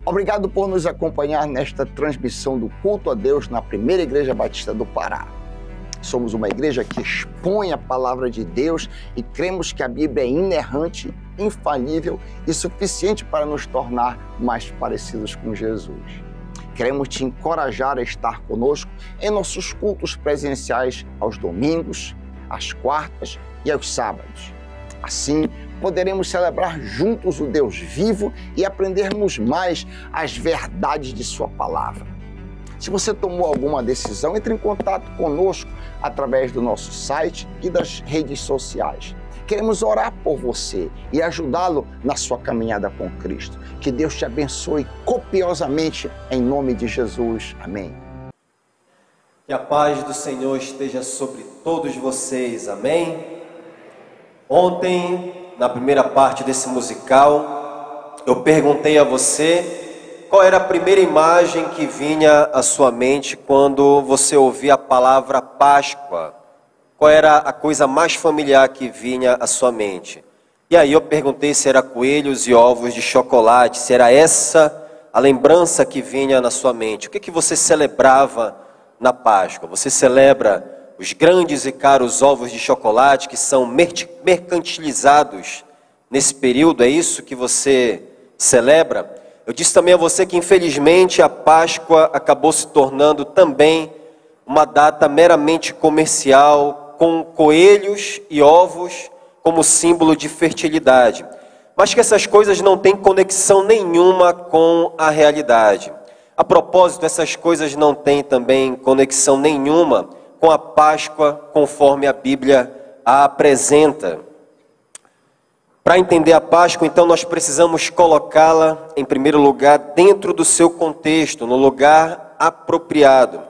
Obrigado por nos acompanhar nesta transmissão do culto a Deus na Primeira Igreja Batista do Pará. Somos uma igreja que expõe a palavra de Deus e cremos que a Bíblia é inerrante, infalível e suficiente para nos tornar mais parecidos com Jesus. Queremos te encorajar a estar conosco em nossos cultos presenciais aos domingos, às quartas e aos sábados. Assim, poderemos celebrar juntos o Deus vivo e aprendermos mais as verdades de sua palavra. Se você tomou alguma decisão, entre em contato conosco através do nosso site e das redes sociais. Queremos orar por você e ajudá-lo na sua caminhada com Cristo. Que Deus te abençoe copiosamente em nome de Jesus. Amém. Que a paz do Senhor esteja sobre todos vocês. Amém. Ontem, na primeira parte desse musical, eu perguntei a você qual era a primeira imagem que vinha à sua mente quando você ouvia a palavra Páscoa. Qual era a coisa mais familiar que vinha à sua mente? E aí eu perguntei se era coelhos e ovos de chocolate, se era essa a lembrança que vinha na sua mente. O que você celebrava na Páscoa? Você celebra os grandes e caros ovos de chocolate que são mercantilizados nesse período? É isso que você celebra? Eu disse também a você que infelizmente a Páscoa acabou se tornando também uma data meramente comercial, com coelhos e ovos como símbolo de fertilidade. Mas que essas coisas não têm conexão nenhuma com a realidade. A propósito, essas coisas não têm também conexão nenhuma com a Páscoa, conforme a Bíblia a apresenta. Para entender a Páscoa, então, nós precisamos colocá-la, em primeiro lugar, dentro do seu contexto, no lugar apropriado.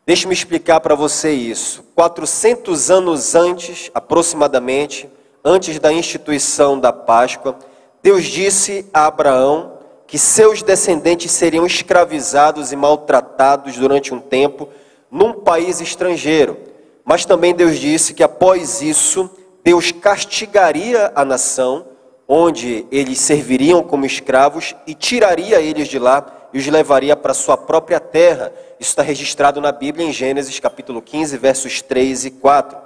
Deixe-me explicar para você isso. 400 anos antes, aproximadamente, antes da instituição da Páscoa, Deus disse a Abraão que seus descendentes seriam escravizados e maltratados durante um tempo num país estrangeiro. Mas também Deus disse que após isso, Deus castigaria a nação, onde eles serviriam como escravos, e tiraria eles de lá e os levaria para a sua própria terra. Isso está registrado na Bíblia em Gênesis capítulo 15, versos 3 e 4.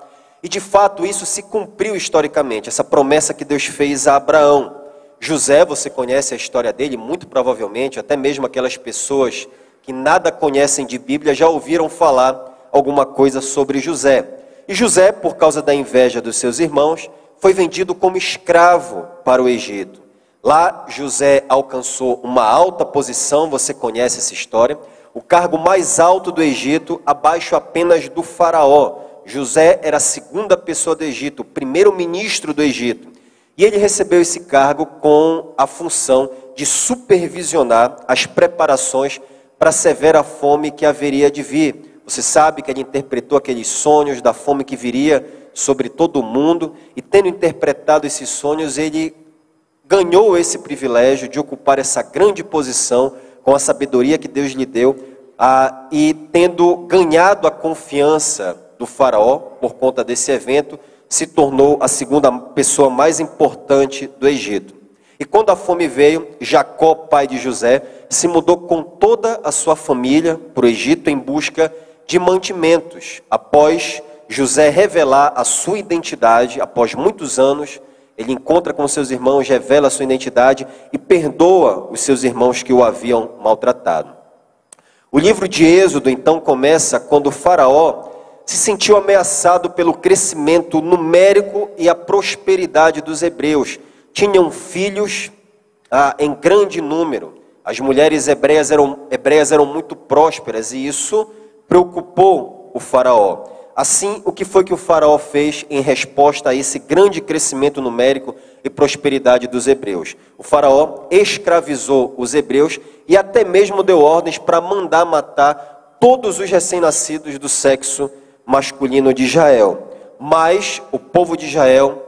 E de fato isso se cumpriu historicamente, essa promessa que Deus fez a Abraão. José, você conhece a história dele, muito provavelmente, até mesmo aquelas pessoas que nada conhecem de Bíblia já ouviram falar alguma coisa sobre José. E José, por causa da inveja dos seus irmãos, foi vendido como escravo para o Egito. Lá, José alcançou uma alta posição, você conhece essa história, o cargo mais alto do Egito, abaixo apenas do faraó. José era a segunda pessoa do Egito, o primeiro ministro do Egito. E ele recebeu esse cargo com a função de supervisionar as preparações para a severa fome que haveria de vir. Você sabe que ele interpretou aqueles sonhos da fome que viria sobre todo o mundo, e tendo interpretado esses sonhos, ele ganhou esse privilégio de ocupar essa grande posição com a sabedoria que Deus lhe deu, e tendo ganhado a confiança do faraó por conta desse evento, se tornou a segunda pessoa mais importante do Egito. E quando a fome veio, Jacó, pai de José, se mudou com toda a sua família para o Egito em busca de mantimentos. Após José revelar a sua identidade, após muitos anos, ele encontra com seus irmãos, revela a sua identidade e perdoa os seus irmãos que o haviam maltratado. O livro de Êxodo, então, começa quando o faraó se sentiu ameaçado pelo crescimento numérico e a prosperidade dos hebreus. Tinham filhos em grande número. As mulheres hebreias eram muito prósperas e isso preocupou o faraó. Assim, o que foi que o faraó fez em resposta a esse grande crescimento numérico e prosperidade dos hebreus? O faraó escravizou os hebreus e até mesmo deu ordens para mandar matar todos os recém-nascidos do sexo masculino de Israel. Mas o povo de Israel,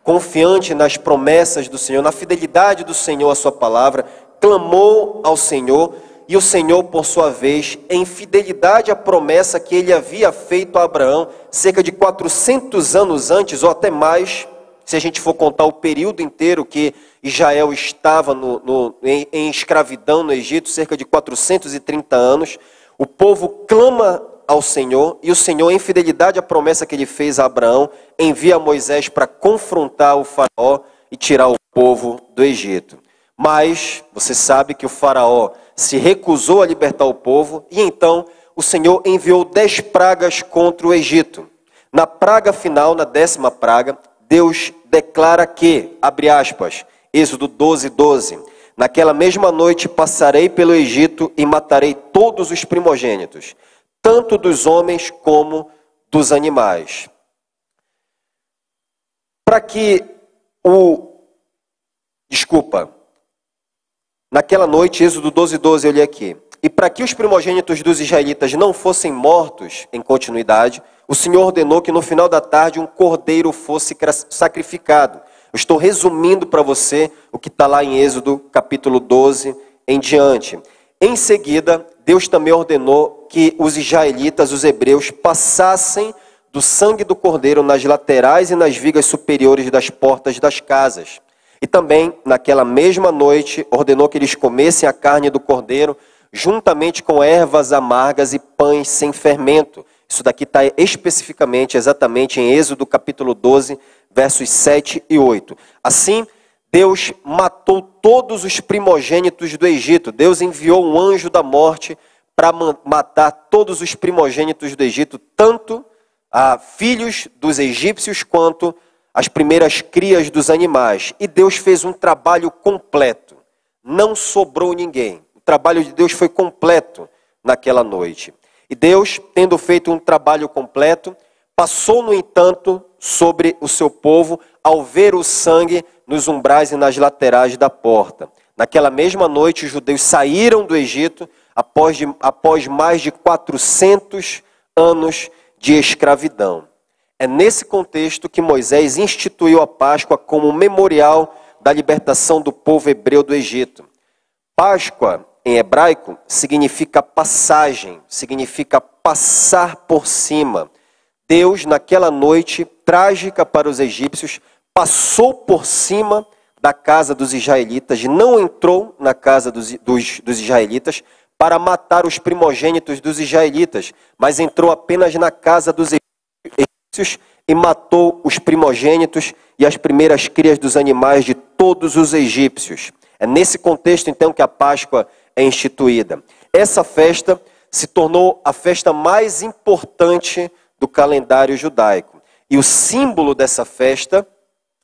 confiante nas promessas do Senhor, na fidelidade do Senhor à sua palavra, clamou ao Senhor, e o Senhor, por sua vez, em fidelidade à promessa que ele havia feito a Abraão, cerca de 400 anos antes, ou até mais, se a gente for contar o período inteiro que Israel estava em escravidão no Egito, cerca de 430 anos, o povo clama ao Senhor, e o Senhor, em fidelidade à promessa que ele fez a Abraão, envia Moisés para confrontar o faraó e tirar o povo do Egito. Mas você sabe que o faraó se recusou a libertar o povo, e então o Senhor enviou 10 pragas contra o Egito. Na praga final, na 10ª praga, Deus declara que, abre aspas, Êxodo 12:12, naquela mesma noite passarei pelo Egito e matarei todos os primogênitos, tanto dos homens como dos animais. Para que naquela noite, Êxodo 12:12, eu li aqui. E para que os primogênitos dos israelitas não fossem mortos em continuidade, o Senhor ordenou que no final da tarde um cordeiro fosse sacrificado. Eu estou resumindo para você o que está lá em Êxodo capítulo 12 em diante. Em seguida, Deus também ordenou que os israelitas, os hebreus, passassem do sangue do cordeiro nas laterais e nas vigas superiores das portas das casas. E também, naquela mesma noite, ordenou que eles comessem a carne do cordeiro, juntamente com ervas amargas e pães sem fermento. Isso daqui está especificamente, exatamente em Êxodo capítulo 12, versos 7 e 8. Assim, Deus matou todos os primogênitos do Egito. Deus enviou um anjo da morte para matar todos os primogênitos do Egito, tanto a filhos dos egípcios quanto as primeiras crias dos animais. E Deus fez um trabalho completo. Não sobrou ninguém. O trabalho de Deus foi completo naquela noite. E Deus, tendo feito um trabalho completo, passou, no entanto, sobre o seu povo ao ver o sangue nos umbrais e nas laterais da porta. Naquela mesma noite, os judeus saíram do Egito após mais de 400 anos de escravidão. É nesse contexto que Moisés instituiu a Páscoa como memorial da libertação do povo hebreu do Egito. Páscoa, em hebraico, significa passagem, significa passar por cima. Deus, naquela noite trágica para os egípcios, passou por cima da casa dos israelitas, não entrou na casa dos israelitas para matar os primogênitos dos israelitas, mas entrou apenas na casa dos egípcios e matou os primogênitos e as primeiras crias dos animais de todos os egípcios. É nesse contexto, então, que a Páscoa é instituída. Essa festa se tornou a festa mais importante do calendário judaico. E o símbolo dessa festa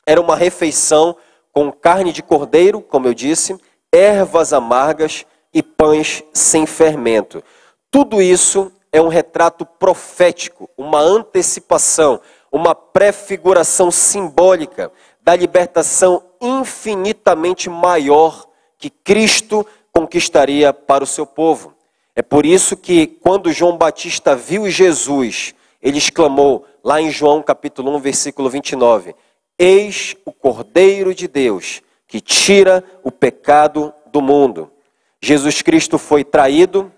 era uma refeição com carne de cordeiro, como eu disse, ervas amargas e pães sem fermento. Tudo isso é um retrato profético, uma antecipação, uma prefiguração simbólica da libertação infinitamente maior que Cristo conquistaria para o seu povo. É por isso que quando João Batista viu Jesus, ele exclamou lá em João capítulo 1, versículo 29, eis o Cordeiro de Deus que tira o pecado do mundo. Jesus Cristo foi traído,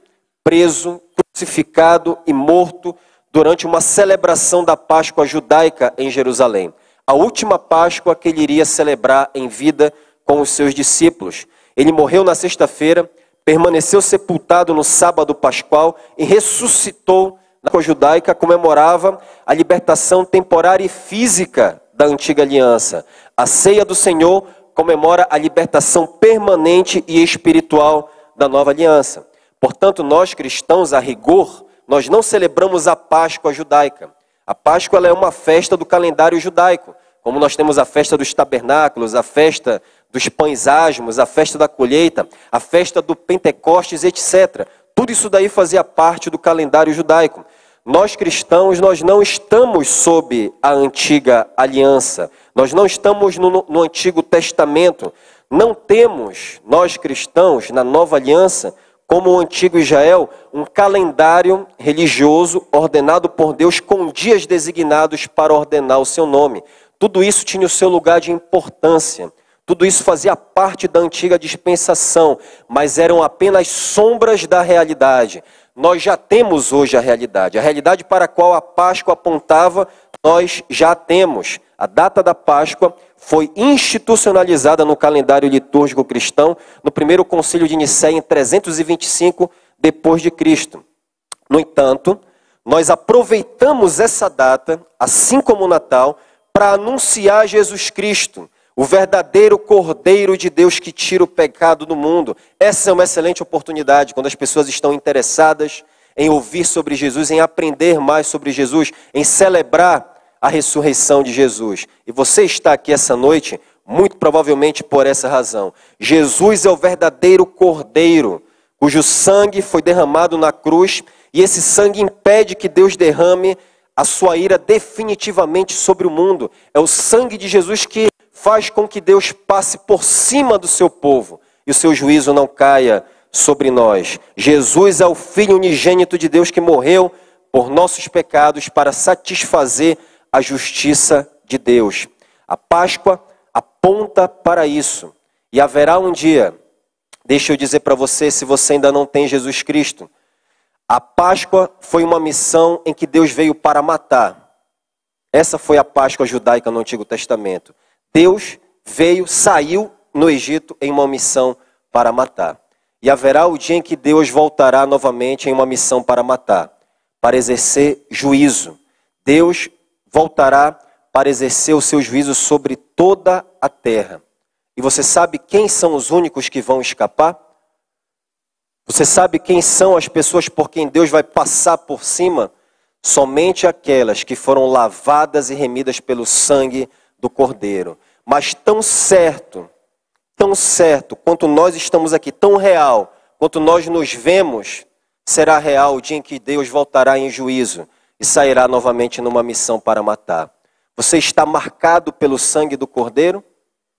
preso, crucificado e morto durante uma celebração da Páscoa judaica em Jerusalém. A última Páscoa que ele iria celebrar em vida com os seus discípulos. Ele morreu na sexta-feira, permaneceu sepultado no sábado pascual e ressuscitou. Na Páscoa judaica comemorava a libertação temporária e física da antiga aliança. A ceia do Senhor comemora a libertação permanente e espiritual da nova aliança. Portanto, nós cristãos, a rigor, nós não celebramos a Páscoa judaica. A Páscoa ela é uma festa do calendário judaico, como nós temos a festa dos tabernáculos, a festa dos pães asmos, a festa da colheita, a festa do Pentecostes, etc. Tudo isso daí fazia parte do calendário judaico. Nós cristãos, nós não estamos sob a antiga aliança, nós não estamos no Antigo Testamento, não temos, nós cristãos, na nova aliança, como o antigo Israel, um calendário religioso ordenado por Deus com dias designados para ordenar o seu nome. Tudo isso tinha o seu lugar de importância. Tudo isso fazia parte da antiga dispensação, mas eram apenas sombras da realidade. Nós já temos hoje a realidade. A realidade para a qual a Páscoa apontava, nós já temos. A data da Páscoa foi institucionalizada no calendário litúrgico cristão no primeiro concílio de Nicéia em 325 depois de Cristo. No entanto, nós aproveitamos essa data, assim como o Natal, para anunciar Jesus Cristo, o verdadeiro Cordeiro de Deus que tira o pecado do mundo. Essa é uma excelente oportunidade quando as pessoas estão interessadas em ouvir sobre Jesus, em aprender mais sobre Jesus, em celebrar a ressurreição de Jesus. E você está aqui essa noite, muito provavelmente por essa razão. Jesus é o verdadeiro Cordeiro, cujo sangue foi derramado na cruz, e esse sangue impede que Deus derrame a sua ira definitivamente sobre o mundo. É o sangue de Jesus que faz com que Deus passe por cima do seu povo e o seu juízo não caia sobre nós. Jesus é o Filho unigênito de Deus que morreu por nossos pecados para satisfazer a justiça de Deus. A Páscoa aponta para isso. E haverá um dia, deixa eu dizer para você, se você ainda não tem Jesus Cristo, a Páscoa foi uma missão em que Deus veio para matar. Essa foi a Páscoa judaica no Antigo Testamento. Deus veio, saiu no Egito em uma missão para matar. E haverá o dia em que Deus voltará novamente em uma missão para matar, para exercer juízo. Deus voltará para exercer o seu juízo sobre toda a terra. E você sabe quem são os únicos que vão escapar? Você sabe quem são as pessoas por quem Deus vai passar por cima? Somente aquelas que foram lavadas e remidas pelo sangue do Cordeiro. Mas tão certo quanto nós estamos aqui, tão real quanto nós nos vemos, será real o dia em que Deus voltará em juízo e sairá novamente numa missão para matar. Você está marcado pelo sangue do Cordeiro?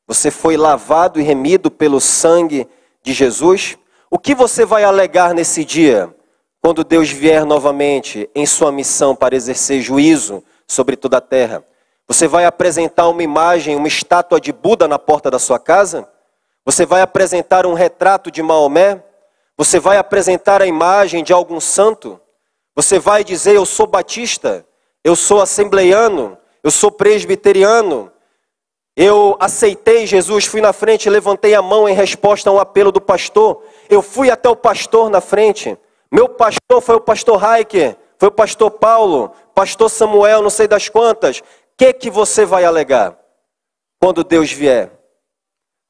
Você foi lavado e remido pelo sangue de Jesus? O que você vai alegar nesse dia, quando Deus vier novamente em sua missão para exercer juízo sobre toda a terra? Você vai apresentar uma imagem, uma estátua de Buda na porta da sua casa? Você vai apresentar um retrato de Maomé? Você vai apresentar a imagem de algum santo? Você vai dizer, eu sou batista, eu sou assembleiano, eu sou presbiteriano, eu aceitei Jesus, fui na frente, levantei a mão em resposta a um apelo do pastor, eu fui até o pastor na frente, meu pastor foi o pastor Raike, foi o pastor Paulo, pastor Samuel, não sei das quantas. O que você vai alegar quando Deus vier?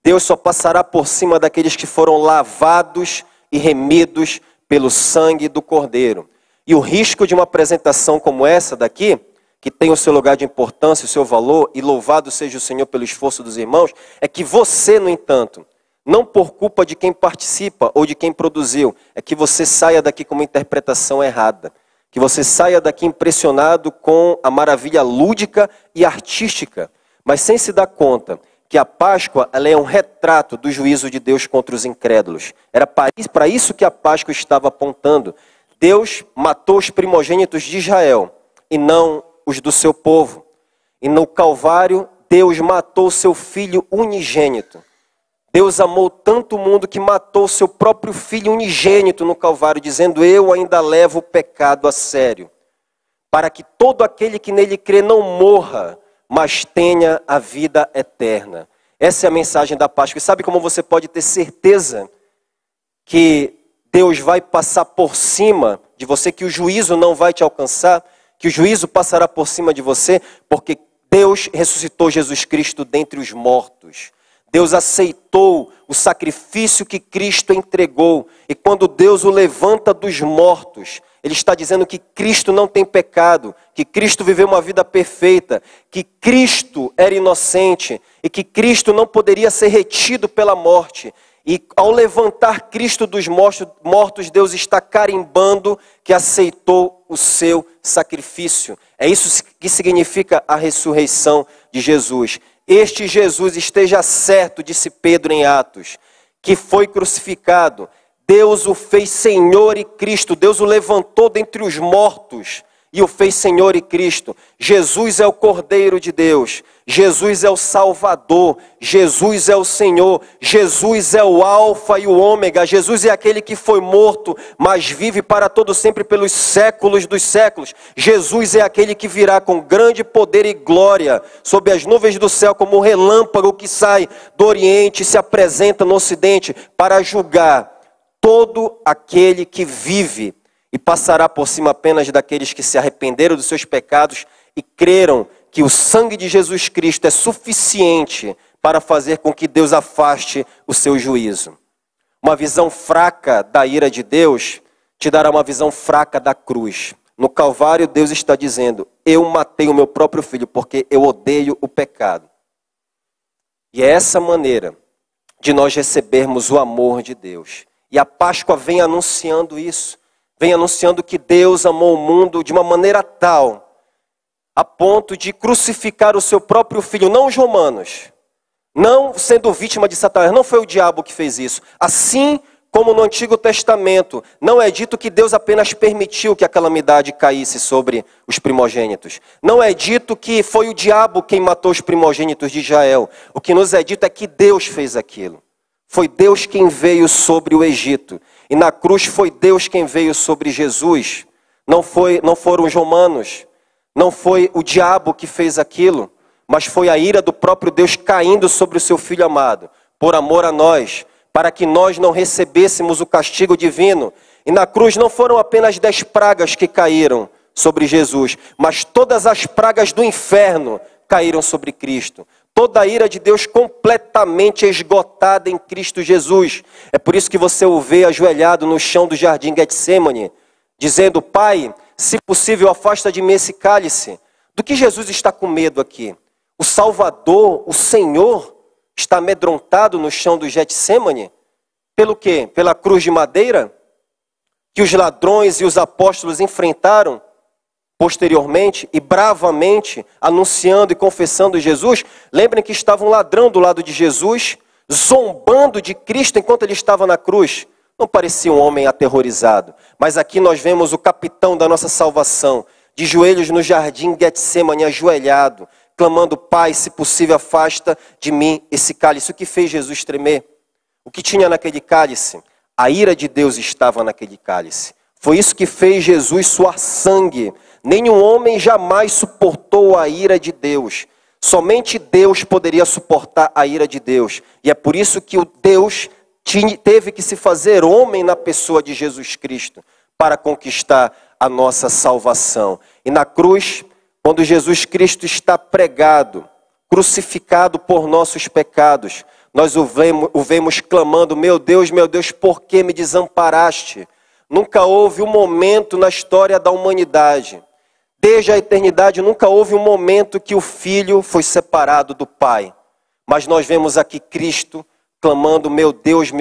Deus só passará por cima daqueles que foram lavados e remidos pelo sangue do Cordeiro. E o risco de uma apresentação como essa daqui, que tem o seu lugar de importância, o seu valor, e louvado seja o Senhor pelo esforço dos irmãos, é que você, no entanto, não por culpa de quem participa ou de quem produziu, é que você saia daqui com uma interpretação errada. Que você saia daqui impressionado com a maravilha lúdica e artística, mas sem se dar conta que a Páscoa ela é um retrato do juízo de Deus contra os incrédulos. Era para isso que a Páscoa estava apontando. Deus matou os primogênitos de Israel e não os do seu povo. E no Calvário, Deus matou o seu Filho unigênito. Deus amou tanto o mundo que matou o seu próprio Filho unigênito no Calvário, dizendo, eu ainda levo o pecado a sério, para que todo aquele que nele crê não morra, mas tenha a vida eterna. Essa é a mensagem da Páscoa. E sabe como você pode ter certeza que Deus vai passar por cima de você, que o juízo não vai te alcançar, que o juízo passará por cima de você, porque Deus ressuscitou Jesus Cristo dentre os mortos. Deus aceitou o sacrifício que Cristo entregou. E quando Deus o levanta dos mortos, Ele está dizendo que Cristo não tem pecado, que Cristo viveu uma vida perfeita, que Cristo era inocente e que Cristo não poderia ser retido pela morte. E ao levantar Cristo dos mortos, Deus está carimbando que aceitou o seu sacrifício. É isso que significa a ressurreição de Jesus. Este Jesus esteja certo, disse Pedro em Atos, que foi crucificado. Deus o fez Senhor e Cristo. Deus o levantou dentre os mortos e o fez Senhor e Cristo. Jesus é o Cordeiro de Deus. Jesus é o Salvador, Jesus é o Senhor, Jesus é o Alfa e o Ômega, Jesus é aquele que foi morto, mas vive para todo sempre pelos séculos dos séculos. Jesus é aquele que virá com grande poder e glória sob as nuvens do céu, como o relâmpago que sai do Oriente e se apresenta no Ocidente para julgar todo aquele que vive, e passará por cima apenas daqueles que se arrependeram dos seus pecados e creram que o sangue de Jesus Cristo é suficiente para fazer com que Deus afaste o seu juízo. Uma visão fraca da ira de Deus te dará uma visão fraca da cruz. No Calvário, Deus está dizendo: eu matei o meu próprio filho porque eu odeio o pecado. E é essa maneira de nós recebermos o amor de Deus. E a Páscoa vem anunciando isso. Vem anunciando que Deus amou o mundo de uma maneira tal, a ponto de crucificar o seu próprio filho, não os romanos, não sendo vítima de Satanás, não foi o diabo que fez isso. Assim como no Antigo Testamento, não é dito que Deus apenas permitiu que a calamidade caísse sobre os primogênitos. Não é dito que foi o diabo quem matou os primogênitos de Israel. O que nos é dito é que Deus fez aquilo. Foi Deus quem veio sobre o Egito. E na cruz foi Deus quem veio sobre Jesus. Não foram os romanos. Não foi o diabo que fez aquilo. Mas foi a ira do próprio Deus caindo sobre o seu Filho amado. Por amor a nós. Para que nós não recebêssemos o castigo divino. E na cruz não foram apenas 10 pragas que caíram sobre Jesus. Mas todas as pragas do inferno caíram sobre Cristo. Toda a ira de Deus completamente esgotada em Cristo Jesus. É por isso que você o vê ajoelhado no chão do jardim Getsêmani, dizendo: Pai, se possível, afasta de mim esse cálice. Do que Jesus está com medo aqui? O Salvador, o Senhor, está amedrontado no chão do Getsêmani? Pelo quê? Pela cruz de madeira? Que os ladrões e os apóstolos enfrentaram posteriormente e bravamente anunciando e confessando Jesus. Lembrem que estava um ladrão do lado de Jesus, zombando de Cristo enquanto ele estava na cruz. Não parecia um homem aterrorizado, mas aqui nós vemos o capitão da nossa salvação, de joelhos no jardim Getsêmani, ajoelhado, clamando: Pai, se possível, afasta de mim esse cálice. O que fez Jesus tremer? O que tinha naquele cálice? A ira de Deus estava naquele cálice. Foi isso que fez Jesus suar sangue. Nenhum homem jamais suportou a ira de Deus. Somente Deus poderia suportar a ira de Deus. E é por isso que o Deus teve que se fazer homem na pessoa de Jesus Cristo para conquistar a nossa salvação. E na cruz, quando Jesus Cristo está pregado, crucificado por nossos pecados, nós o vemos clamando: meu Deus, por que me desamparaste? Nunca houve um momento na história da humanidade, desde a eternidade, nunca houve um momento que o Filho foi separado do Pai. Mas nós vemos aqui Cristo clamando: meu Deus,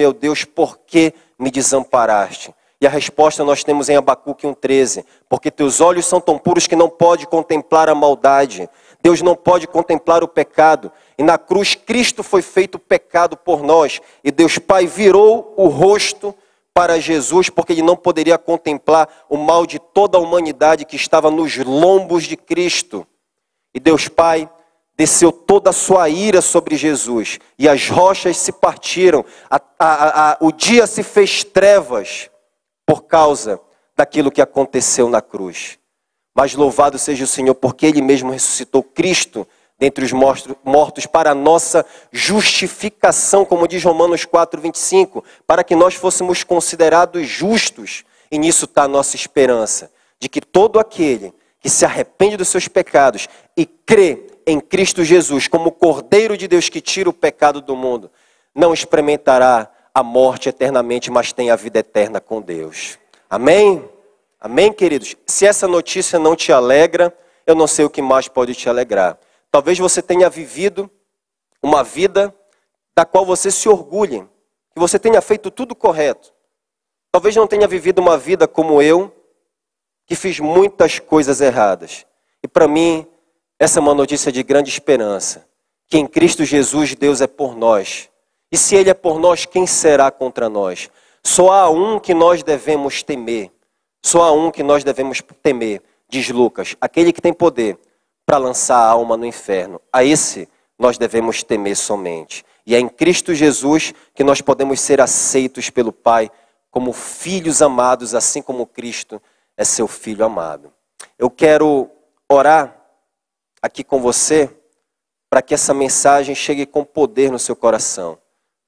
por que me desamparaste? E a resposta nós temos em Abacuque 1,13. Porque teus olhos são tão puros que não pode contemplar a maldade. Deus não pode contemplar o pecado. E na cruz Cristo foi feito pecado por nós. E Deus Pai virou o rosto para Jesus, porque ele não poderia contemplar o mal de toda a humanidade que estava nos lombos de Cristo. E Deus Pai desceu toda a sua ira sobre Jesus, e as rochas se partiram, o dia se fez trevas por causa daquilo que aconteceu na cruz. Mas louvado seja o Senhor, porque Ele mesmo ressuscitou Cristo dentre os mortos para a nossa justificação, como diz Romanos 4,25, para que nós fôssemos considerados justos. E nisso está a nossa esperança, de que todo aquele que se arrepende dos seus pecados e crê em Cristo Jesus como o Cordeiro de Deus que tira o pecado do mundo, não experimentará a morte eternamente, mas tem a vida eterna com Deus. Amém? Amém, queridos? Se essa notícia não te alegra, eu não sei o que mais pode te alegrar. Talvez você tenha vivido uma vida da qual você se orgulhe, que você tenha feito tudo correto. Talvez não tenha vivido uma vida como eu, que fiz muitas coisas erradas. E para mim, essa é uma notícia de grande esperança, que em Cristo Jesus Deus é por nós. E se Ele é por nós, quem será contra nós? Só há um que nós devemos temer. Só há um que nós devemos temer, diz Lucas, aquele que tem poder para lançar a alma no inferno. A esse nós devemos temer somente. E é em Cristo Jesus que nós podemos ser aceitos pelo Pai como filhos amados, assim como Cristo é seu Filho amado. Eu quero orar aqui com você para que essa mensagem chegue com poder no seu coração,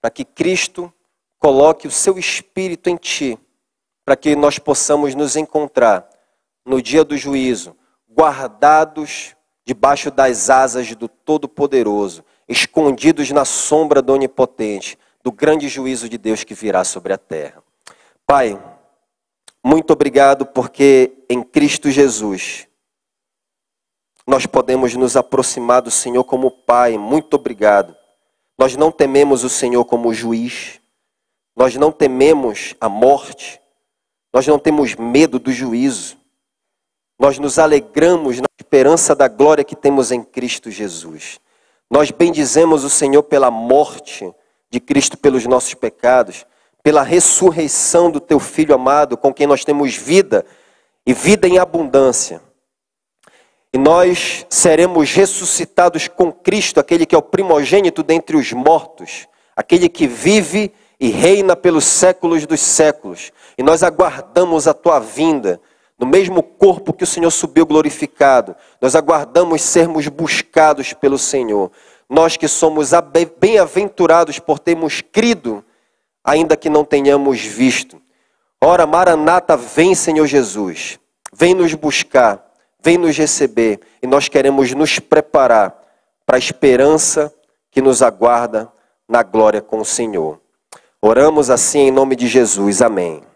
para que Cristo coloque o seu Espírito em ti, para que nós possamos nos encontrar no dia do juízo, guardados debaixo das asas do Todo-Poderoso, escondidos na sombra do Onipotente, do grande juízo de Deus que virá sobre a terra. Pai, muito obrigado porque em Cristo Jesus nós podemos nos aproximar do Senhor como Pai. Muito obrigado. Nós não tememos o Senhor como juiz, nós não tememos a morte, nós não temos medo do juízo. Nós nos alegramos na esperança da glória que temos em Cristo Jesus. Nós bendizemos o Senhor pela morte de Cristo pelos nossos pecados, pela ressurreição do teu Filho amado, com quem nós temos vida e vida em abundância. E nós seremos ressuscitados com Cristo, aquele que é o primogênito dentre os mortos, aquele que vive e reina pelos séculos dos séculos. E nós aguardamos a tua vinda, no mesmo corpo que o Senhor subiu glorificado. Nós aguardamos sermos buscados pelo Senhor. Nós que somos bem-aventurados por termos crido, ainda que não tenhamos visto. Ora, Maranata, vem, Senhor Jesus. Vem nos buscar, vem nos receber. E nós queremos nos preparar para a esperança que nos aguarda na glória com o Senhor. Oramos assim em nome de Jesus. Amém.